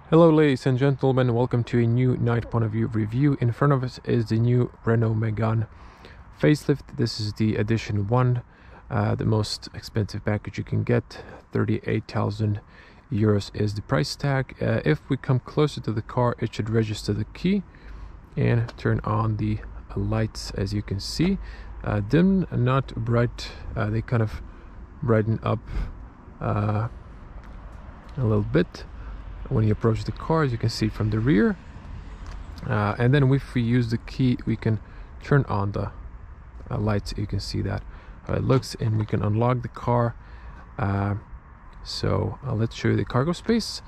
Hello ladies and gentlemen, welcome to a new night point of view review. In front of us is the new Renault Megane facelift. This is the Edition 1, the most expensive package you can get. 38,000 euros is the price tag. If we come closer to the car, it should register the key and turn on the lights. As you can see, dim, not bright. They kind of brighten up a little bit when you approach the car, as you can see from the rear. And then if we use the key, we can turn on the lights. You can see that how it looks, and we can unlock the car. So let's show you the cargo space.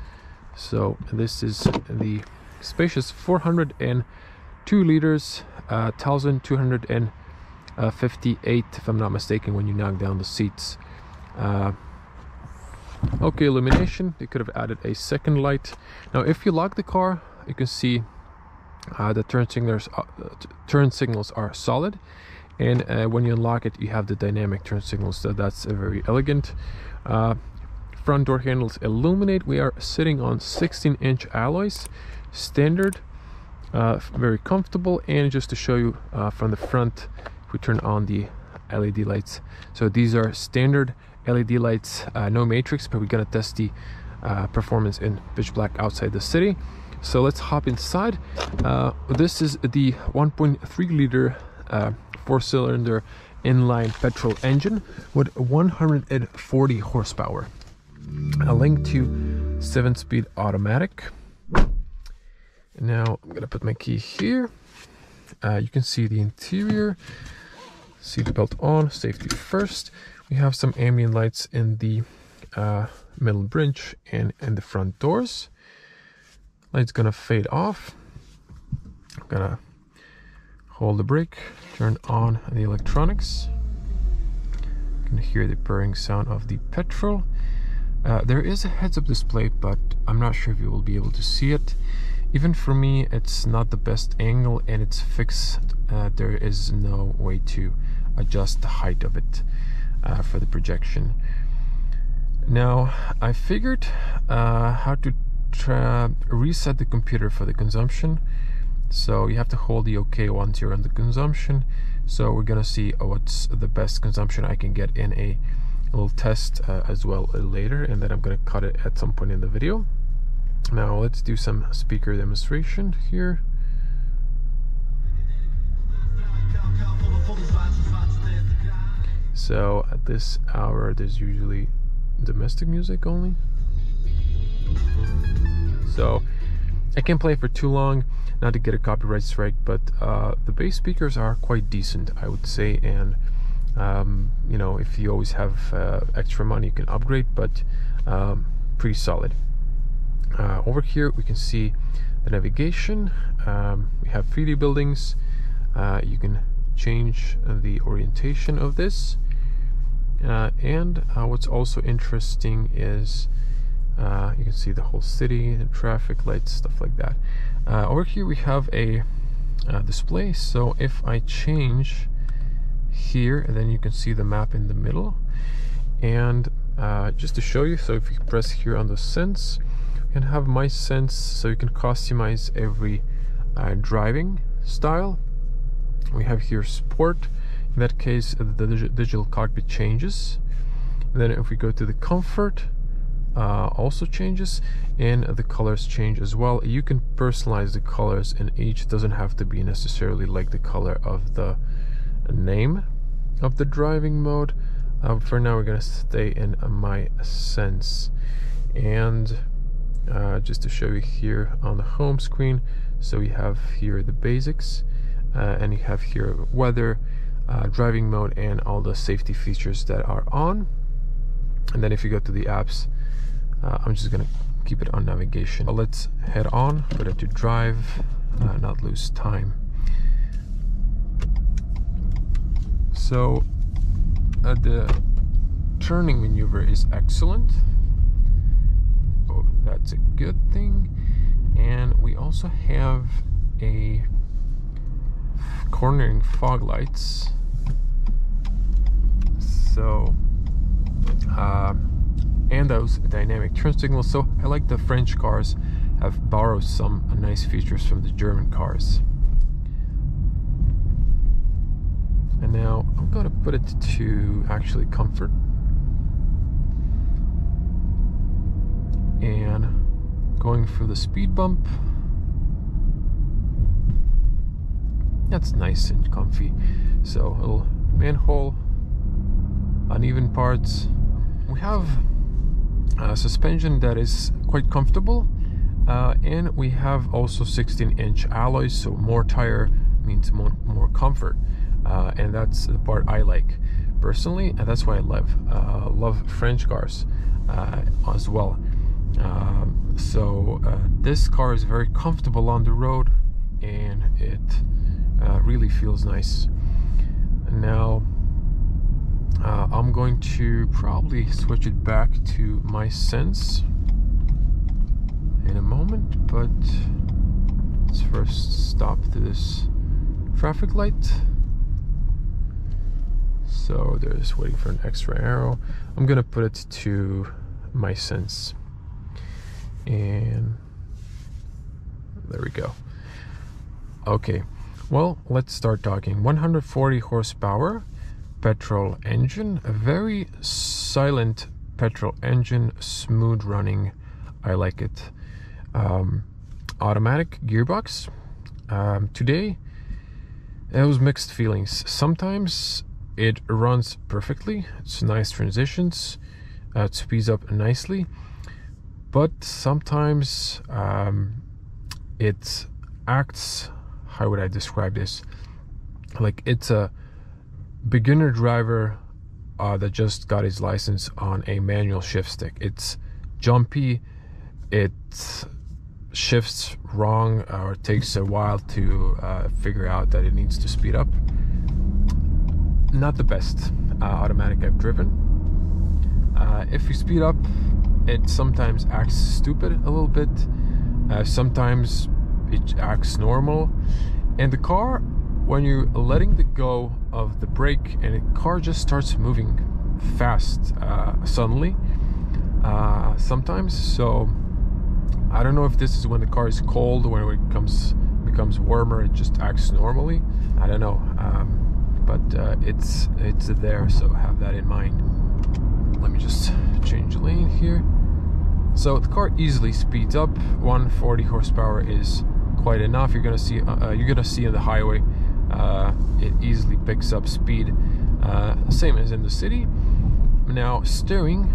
So this is the spacious 402 liters, 1,258 if I'm not mistaken when you knock down the seats. Okay, illumination, they could have added a second light. Now if you lock the car, you can see the turn signals are solid, and when you unlock it, you have the dynamic turn signals, so that's very elegant. Front door handles illuminate. We are sitting on 16-inch alloys, standard, very comfortable. And just to show you from the front, if we turn on the LED lights, so these are standard LED lights, no matrix, but we're gonna test the performance in pitch black outside the city. So let's hop inside. This is the 1.3 liter 4-cylinder inline petrol engine with 140 horsepower. A link to 7-speed automatic. Now I'm gonna put my key here. You can see the interior. Seat belt on, safety first. We have some ambient lights in the middle bridge and in the front doors. Light's gonna fade off. I'm gonna hold the brake, turn on the electronics. You can hear the purring sound of the petrol. There is a heads-up display, but I'm not sure if you will be able to see it. Even for me, it's not the best angle, and it's fixed. There is no way to adjust the height of it for the projection. Now I figured how to reset the computer for the consumption. So you have to hold the OK once you're on the consumption. So we're gonna see what's the best consumption I can get in a little test as well later, and then I'm gonna cut it at some point in the video. Now let's do some speaker demonstration here. So at this hour, there's usually domestic music only. So I can't play for too long, not to get a copyright strike, but the bass speakers are quite decent, I would say. And you know, if you always have extra money, you can upgrade, but pretty solid. Over here we can see the navigation. We have 3D buildings. You can change the orientation of this. And what's also interesting is you can see the whole city, the traffic lights, stuff like that. Over here we have a display. So if I change here, then you can see the map in the middle. And just to show you, so if you press here on the sense, you can have my sense, so you can customize every driving style. We have here sport. In that case, the digital cockpit changes. And then if we go to the comfort, also changes, and the colors change as well. You can personalize the colors, and each doesn't have to be necessarily like the color of the name of the driving mode. For now, we're gonna stay in my sense. And just to show you here on the home screen, so we have here the basics, and you have here weather, driving mode, and all the safety features that are on. And then if you go to the apps, I'm just gonna keep it on navigation. Let's head on, put it to drive, not lose time. So the turning maneuver is excellent. Oh, that's a good thing. And we also have a cornering fog lights. So and those dynamic turn signals. So I like the French cars have borrowed some nice features from the German cars. And now I'm going to put it to actually comfort. And going for the speed bump. That's nice and comfy. So a little manhole, uneven parts. We have a suspension that is quite comfortable, and we have also 16-inch alloys, so more tire means more comfort, and that's the part I like personally, and that's why I love French cars as well. So this car is very comfortable on the road, and it really feels nice. And now I'm going to probably switch it back to my sense in a moment, but let's first stop to this traffic light. So there's waiting for an extra arrow. I'm gonna put it to my sense, and there we go. Okay, well, let's start talking. 140 horsepower petrol engine, a very silent petrol engine, smooth running. I like it. Automatic gearbox. Today it was mixed feelings. Sometimes it runs perfectly, it's nice transitions, it speeds up nicely, but sometimes it acts, how would I describe this, like it's a beginner driver that just got his license on a manual shift stick. It's jumpy, it shifts wrong, or it takes a while to figure out that it needs to speed up. Not the best automatic I've driven. If you speed up, it sometimes acts stupid a little bit, sometimes it acts normal, and the car, when you're letting the go of the brake and the car just starts moving fast suddenly sometimes. So I don't know if this is when the car is cold, when it becomes warmer, it just acts normally. I don't know, but it's there, so have that in mind. Let me just change lane here. So the car easily speeds up. 140 horsepower is quite enough. You're gonna see on the highway, it easily picks up speed, same as in the city. Now steering,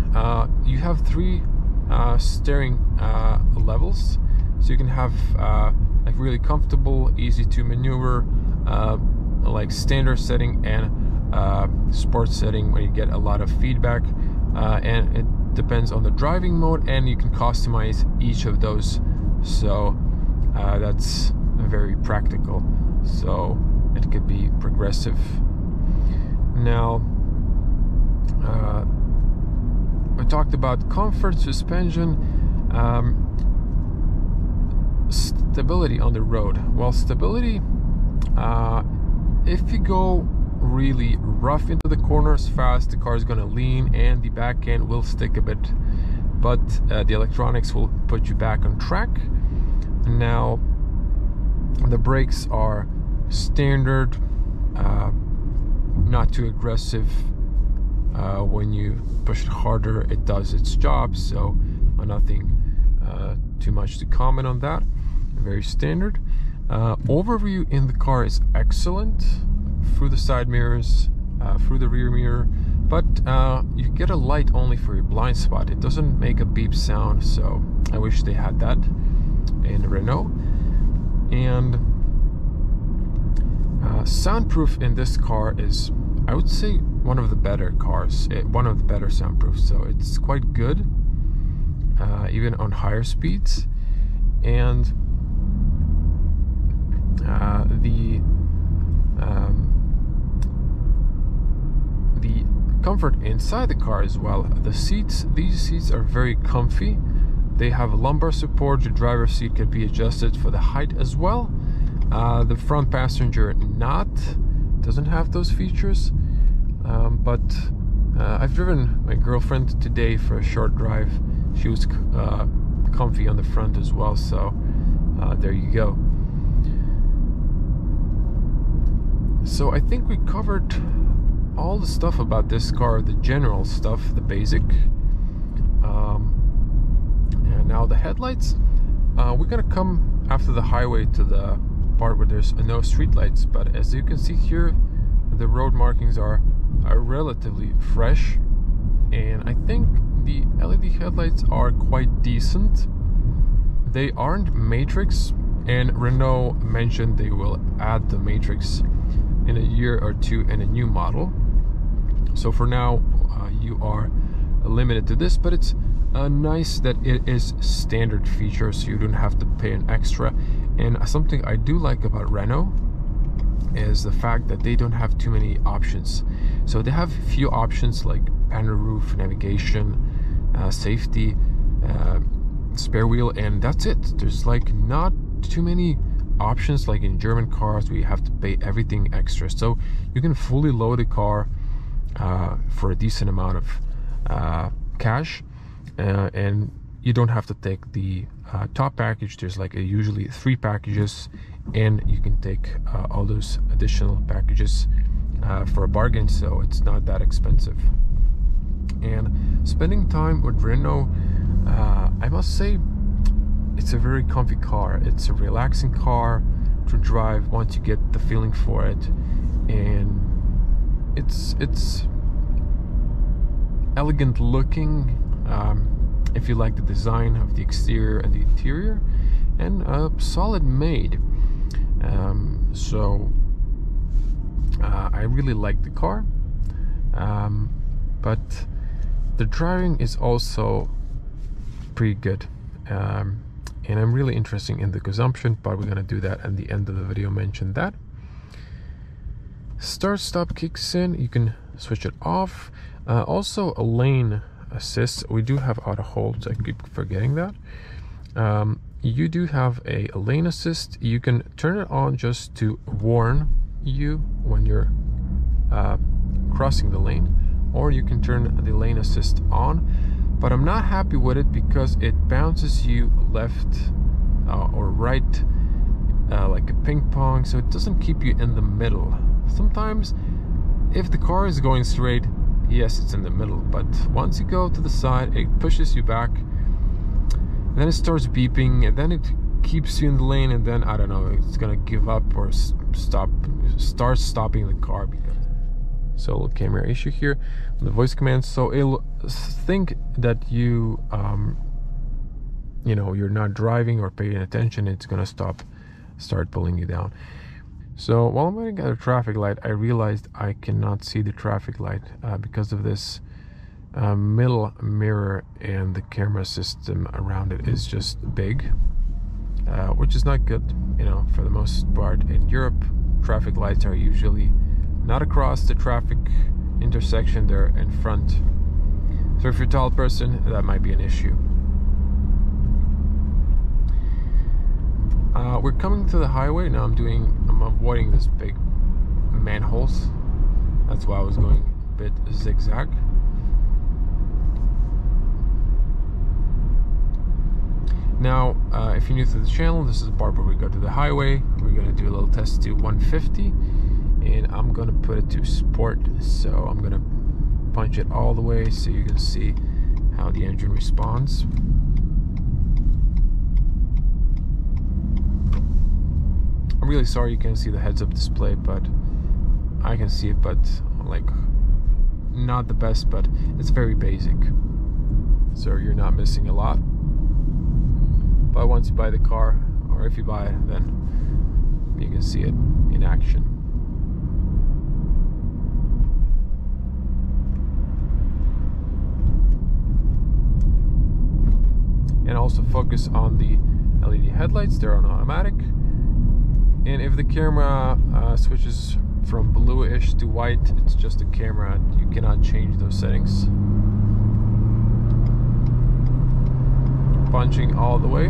you have 3 steering levels, so you can have like really comfortable, easy to maneuver, like standard setting, and sports setting, where you get a lot of feedback, and it depends on the driving mode, and you can customize each of those. So that's very practical, so it could be progressive. Now I talked about comfort, suspension, stability on the road. Well, stability, if you go really rough into the corners fast, the car is going to lean and the back end will stick a bit, but the electronics will put you back on track. Now the brakes are standard, not too aggressive. When you push it harder, it does its job, so nothing too much to comment on that. Very standard. Overview in the car is excellent, through the side mirrors, through the rear mirror, but you get a light only for your blind spot. It doesn't make a beep sound, so I wish they had that in Renault. And soundproof in this car is, I would say, one of the better cars, one of the better soundproofs, so it's quite good, even on higher speeds. And the comfort inside the car as well. The seats, these seats are very comfy. They have lumbar support. The driver's seat can be adjusted for the height as well. The front passenger doesn't have those features, but I've driven my girlfriend today for a short drive. She was comfy on the front as well, so there you go. So I think we covered all the stuff about this car, the general stuff, the basic. And now the headlights. We're gonna come after the highway to the part where there's no street lights, but as you can see here, the road markings are relatively fresh, and I think the LED headlights are quite decent. They aren't matrix, and Renault mentioned they will add the matrix in a year or two in a new model. So for now, you are limited to this, but it's nice that it is standard feature, so you don't have to pay an extra. And something I do like about Renault is the fact that they don't have too many options. So they have few options like panoramic roof, navigation, safety, spare wheel, and that's it. There's like not too many options like in German cars where you have to pay everything extra. So you can fully load a car for a decent amount of cash, and you don't have to take the top package. There's like usually 3 packages, and you can take all those additional packages for a bargain, so it's not that expensive. And spending time with Renault, I must say, it's a very comfy car. It's a relaxing car to drive once you get the feeling for it, and it's elegant looking if you like the design of the exterior and the interior, and solid made. So I really like the car, but the driving is also pretty good, and I'm really interested in the consumption, but we're gonna do that at the end of the video. Mention that. Start stop kicks in, you can switch it off. Also a lane assist. We do have auto hold, I keep forgetting that. You do have a lane assist. You can turn it on just to warn you when you're crossing the lane, or you can turn the lane assist on, but I'm not happy with it because it bounces you left or right like a ping pong, so it doesn't keep you in the middle. Sometimes if the car is going straight, yes, it's in the middle, but once you go to the side, it pushes you back, and then it starts beeping, and then it keeps you in the lane, and then I don't know, it's gonna give up or start stopping the car. So a little camera issue here, the voice commands, so it'll think that you know, you're not driving or paying attention. It's gonna start pulling you down. So while I'm waiting at a traffic light, I realized I cannot see the traffic light because of this middle mirror, and the camera system around it is just big, which is not good. You know, for the most part in Europe, traffic lights are usually not across the traffic intersection, they're in front. So if you're a tall person, that might be an issue. We're coming to the highway now. I'm avoiding this big manholes. That's why I was going a bit zigzag. Now, if you're new to the channel, this is the part where we go to the highway. We're gonna do a little test to 150, and I'm gonna put it to sport. So I'm gonna punch it all the way so you can see how the engine responds. I'm really sorry you can't see the heads-up display, but I can see it, but like not the best, but it's very basic, so you're not missing a lot. But once you buy the car, or if you buy it, then you can see it in action. And also focus on the LED headlights. They're on automatic. And if the camera switches from bluish to white, it's just a camera. You cannot change those settings. Punching all the way.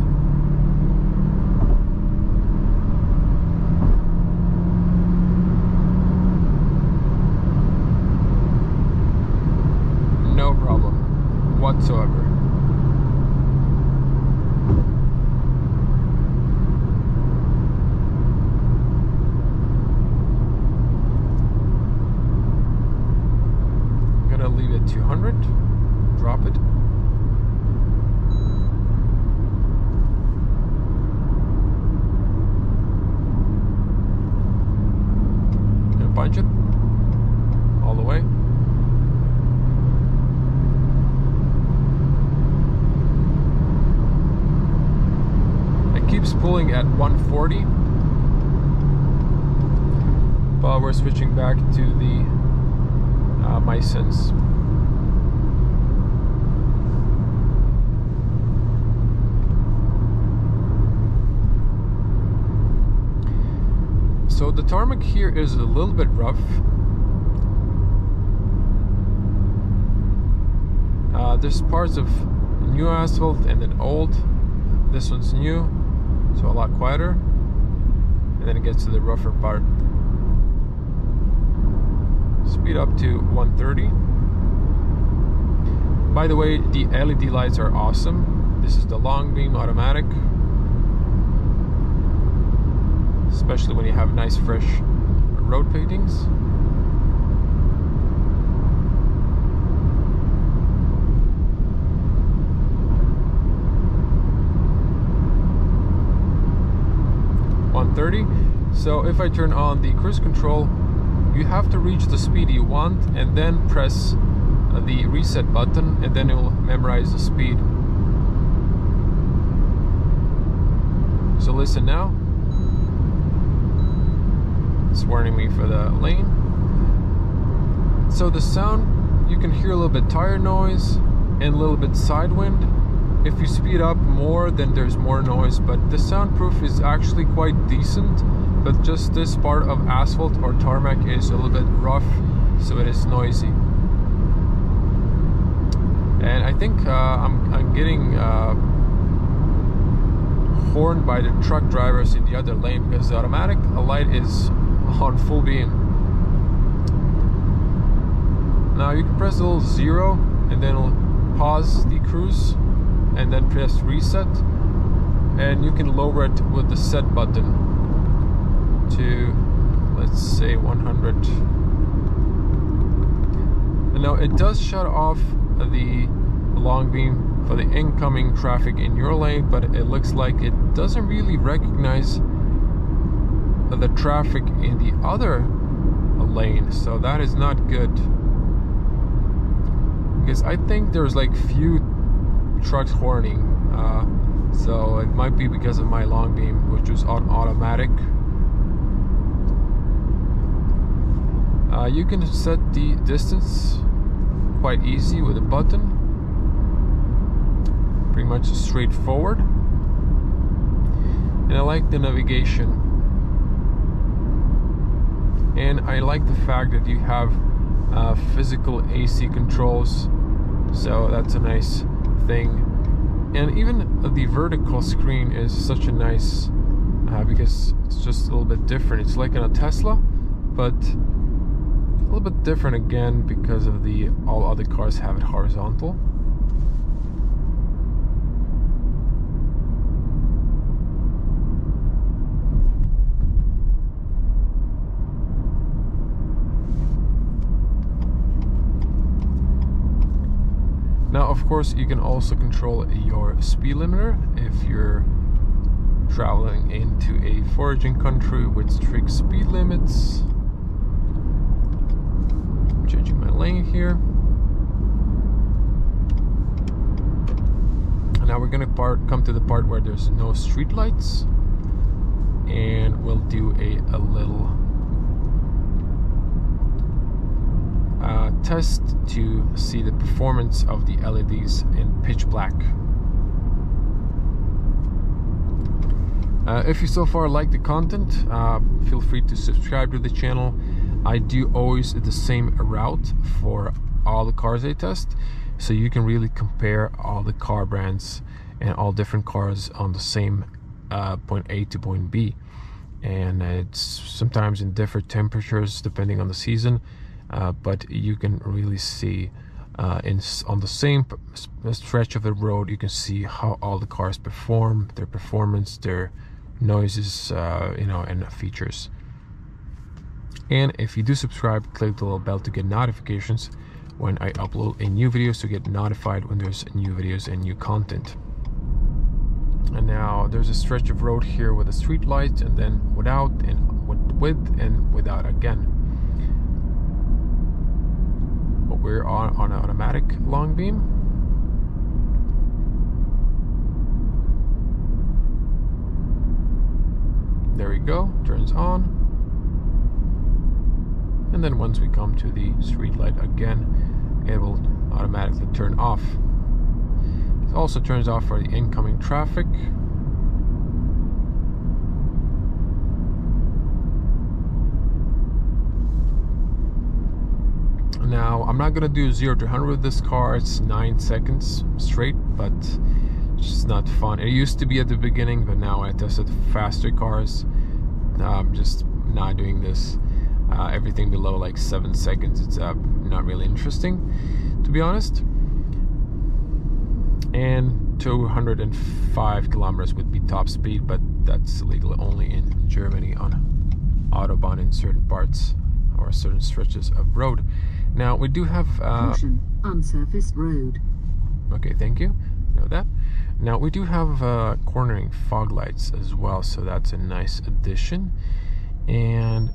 No problem whatsoever. keeps pulling at 140, while we're switching back to the MySense. So the tarmac here is a little bit rough. There's parts of new asphalt and then old. This one's new, so a lot quieter. And then it gets to the rougher part. Speed up to 130. By the way, the LED lights are awesome. This is the long beam automatic. Especially when you have nice fresh road paintings. So if I turn on the cruise control, you have to reach the speed you want and then press the reset button, and then it will memorize the speed. So listen now. It's warning me for the lane. So the sound, you can hear a little bit tire noise and a little bit side wind. If you speed up more, then there's more noise, but the soundproof is actually quite decent, but just this part of asphalt or tarmac is a little bit rough, so it is noisy. And I think I'm getting horned by the truck drivers in the other lane, because the automatic light is on full beam. Now you can press a little 0 and then it'll pause the cruise, and then press reset, and you can lower it with the set button to, let's say, 100. And now it does shut off the long beam for the incoming traffic in your lane, but it looks like it doesn't really recognize the traffic in the other lane, so that is not good, because I think there's like few trucks horning, so it might be because of my long beam, which was on automatic. You can set the distance quite easy with a button, pretty much straightforward. And I like the navigation, and I like the fact that you have physical AC controls, so that's a nice thing. And even the vertical screen is such a nice, because it's just a little bit different. It's like in a Tesla, but a little bit different again, because of the all other cars have it horizontal. Now, of course, you can also control your speed limiter if you're traveling into a foraging country with strict speed limits. I'm changing my lane here. And now we're gonna come to the part where there's no street lights, and we'll do a little test to see the performance of the LEDs in pitch black. If you so far like the content, feel free to subscribe to the channel. I do always the same route for all the cars I test, so you can really compare all the car brands and all different cars on the same point A to point B. And it's sometimes in different temperatures depending on the season. But you can really see on the same stretch of the road, you can see how all the cars perform, their performance, their noises, you know, and features. And if you do subscribe, click the little bell to get notifications when I upload a new video, so get notified when there's new videos and new content. And now there's a stretch of road here with a street light, and then without, and with and without again. But we're on an automatic long beam. There we go, turns on. And then once we come to the street light again, it will automatically turn off. It also turns off for the incoming traffic. Now, I'm not gonna do 0 to 100 with this car. It's 9 seconds straight, but it's just not fun. It used to be at the beginning, but now I tested faster cars. I'm just not doing this. Everything below like 7 seconds, it's not really interesting, to be honest. And 205 kilometers would be top speed, but that's legal only in Germany on Autobahn in certain parts or certain stretches of road. Now we do have caution, unsurfaced road. Okay, thank you. Know that. Now we do have cornering fog lights as well, so that's a nice addition. And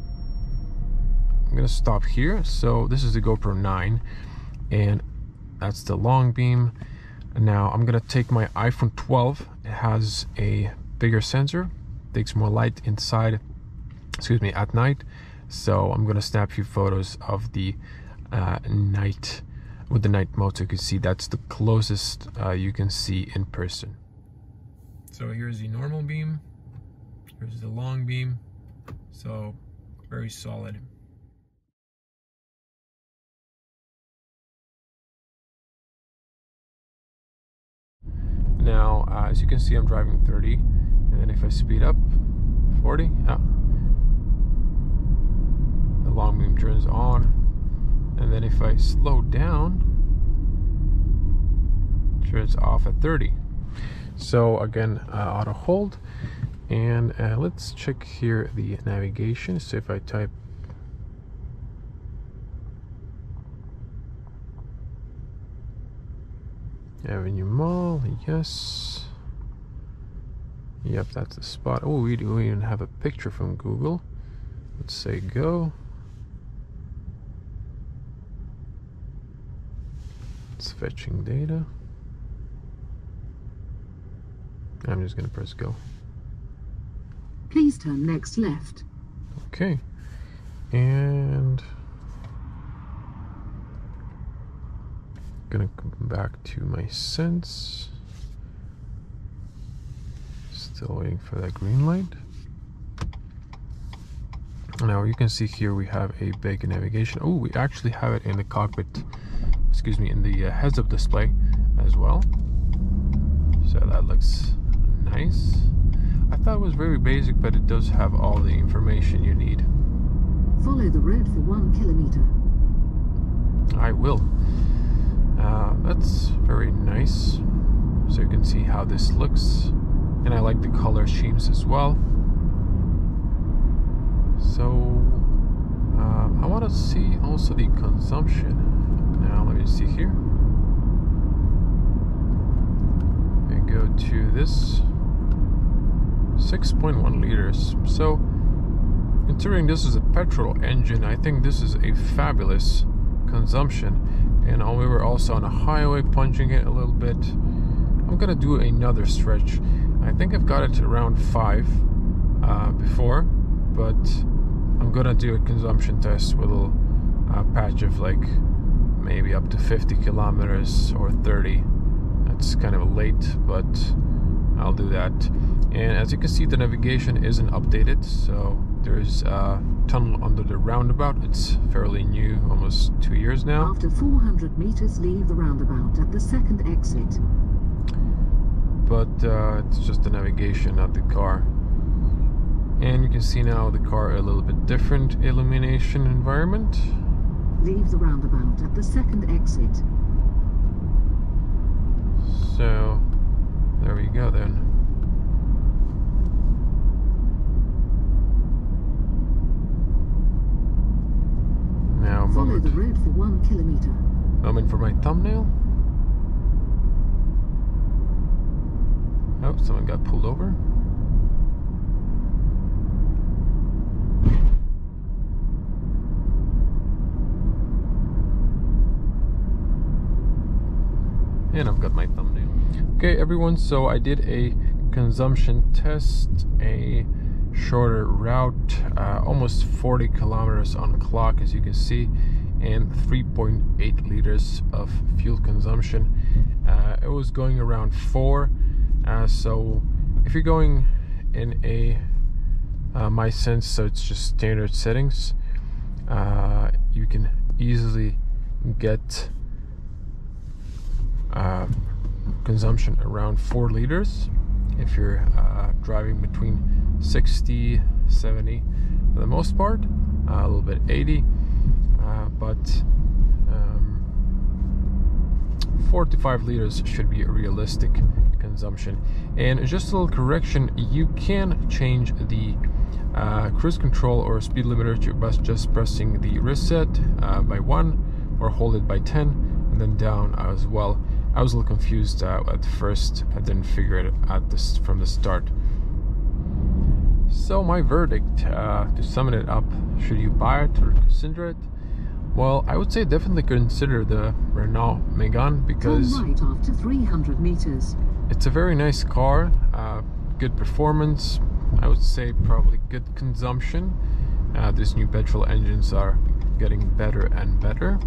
I'm gonna stop here. So this is the GoPro 9, and that's the long beam. Now I'm gonna take my iPhone 12. It has a bigger sensor, takes more light inside, excuse me, at night. So I'm gonna snap a few photos of the night with the night mode, so you can see that's the closest you can see in person. So here's the normal beam, here's the long beam, so very solid. Now as you can see, I'm driving 30, and then if I speed up 40, the long beam turns on. And then if I slow down, it turns off at 30. So again, auto hold. And let's check here the navigation. So if I type Avenue Mall, yes. Yep, that's the spot. Oh, we do even have a picture from Google. Let's say go. It's fetching data. I'm just gonna press go. Please turn next left. Okay. And gonna come back to my sense. Still waiting for that green light. Now you can see here we have a big navigation. Oh, we actually have it in the cockpit, excuse me, in the heads-up display as well. So that looks nice. I thought it was very basic, but it does have all the information you need. Follow the road for 1 kilometer. I will. That's very nice. So you can see how this looks. And I like the color schemes as well. So I want to see also the consumption. Now let me see here. We go to this 6.1 liters. So considering this is a petrol engine, I think this is a fabulous consumption. And we were also on a highway punching it a little bit. I'm gonna do another stretch. I think I've got it around 5 before, but I'm gonna do a consumption test with a little patch of like maybe up to 50 kilometers or 30. That's kind of late, but I'll do that. And as you can see, the navigation isn't updated, so there's a tunnel under the roundabout. It's fairly new, almost 2 years now. After 400 meters, leave the roundabout at the second exit. But it's just the navigation, not the car. And you can see now the car a little bit different illumination environment. Leave the roundabout at the second exit. So there we go then. Now follow the road for 1 kilometer. Moment for my thumbnail. Oh, someone got pulled over. And I've got my thumbnail. Okay, everyone, so I did a consumption test, a shorter route, almost 40 kilometers on the clock, as you can see, and 3.8 liters of fuel consumption. It was going around 4, so if you're going in a my sense, so it's just standard settings, you can easily get consumption around 4 liters if you're driving between 60, 70 for the most part, a little bit 80, but 4 to 5 liters should be a realistic consumption. And just a little correction, you can change the cruise control or speed limiter by just pressing the reset by 1 or hold it by 10 and then down as well. I was a little confused at first. I didn't figure it out from the start. So my verdict, to sum it up, should you buy it or consider it? Well, I would say definitely consider the Renault Megane, because turn right after 300 meters. It's a very nice car, good performance, I would say probably good consumption. These new petrol engines are getting better and better.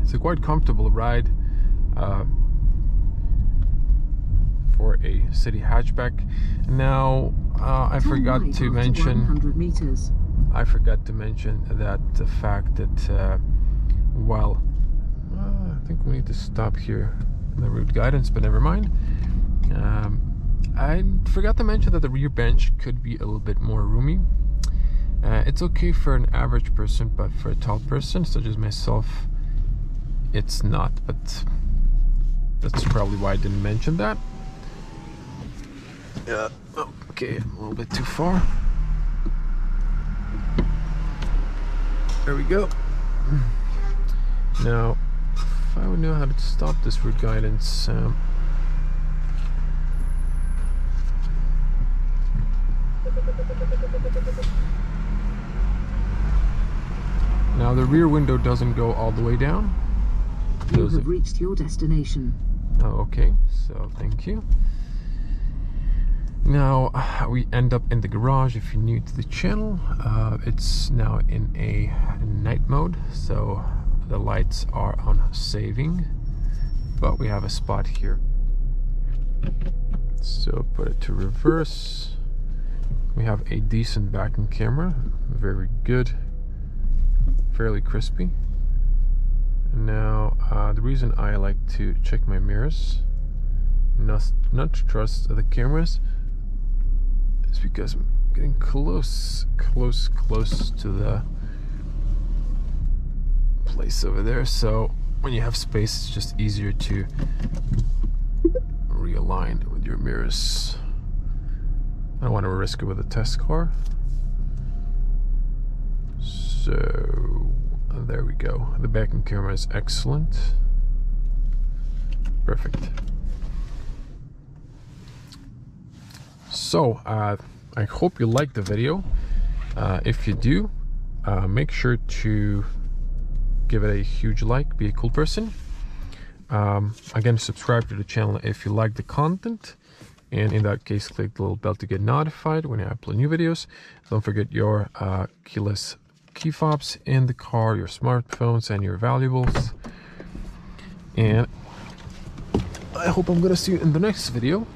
It's a quite comfortable ride for a city hatchback. Now, I forgot to mention that the fact that while I think we need to stop here in the route guidance, but never mind. I forgot to mention that the rear bench could be a little bit more roomy. It's okay for an average person, but for a tall person such as myself, it's not. But that's probably why I didn't mention that. Yeah, okay, a little bit too far. There we go. Now, if I would know how to stop this route guidance, now the rear window doesn't go all the way down. You have reached your destination. Oh, okay, so thank you. Now we end up in the garage. If you're new to the channel, it's now in a night mode, so the lights are on saving, but we have a spot here. So put it to reverse. We have a decent backing camera, very good, fairly crispy. Now the reason I like to check my mirrors, not to trust the cameras, is because I'm getting close to the place over there. So when you have space, it's just easier to realign with your mirrors. I don't want to risk it with a test car. So there we go. The backing camera is excellent. Perfect. So I hope you liked the video. If you do, make sure to give it a huge like, be a cool person. Again, subscribe to the channel if you like the content, and in that case click the little bell to get notified when I upload new videos. Don't forget your keyless key fobs in the car, your smartphones and your valuables. And I hope I'm gonna see you in the next video.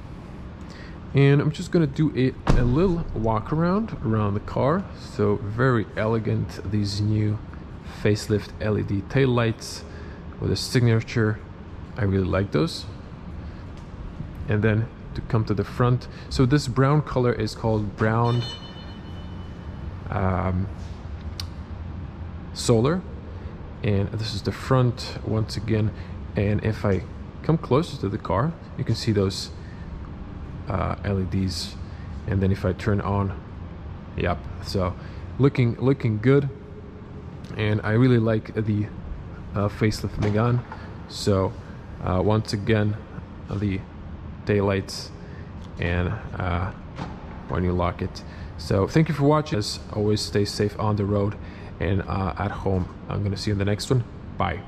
And I'm just gonna do a little walk around the car. So very elegant, these new facelift LED taillights with a signature. I really like those. And then to come to the front, so this brown color is called brown solar, and this is the front once again. And if I come closer to the car, you can see those LEDs, and then if I turn on, yep, so looking good. And I really like the facelift Megane. So once again, the taillights and when you lock it. So thank you for watching. As always, stay safe on the road and at home. I'm gonna see you in the next one. Bye.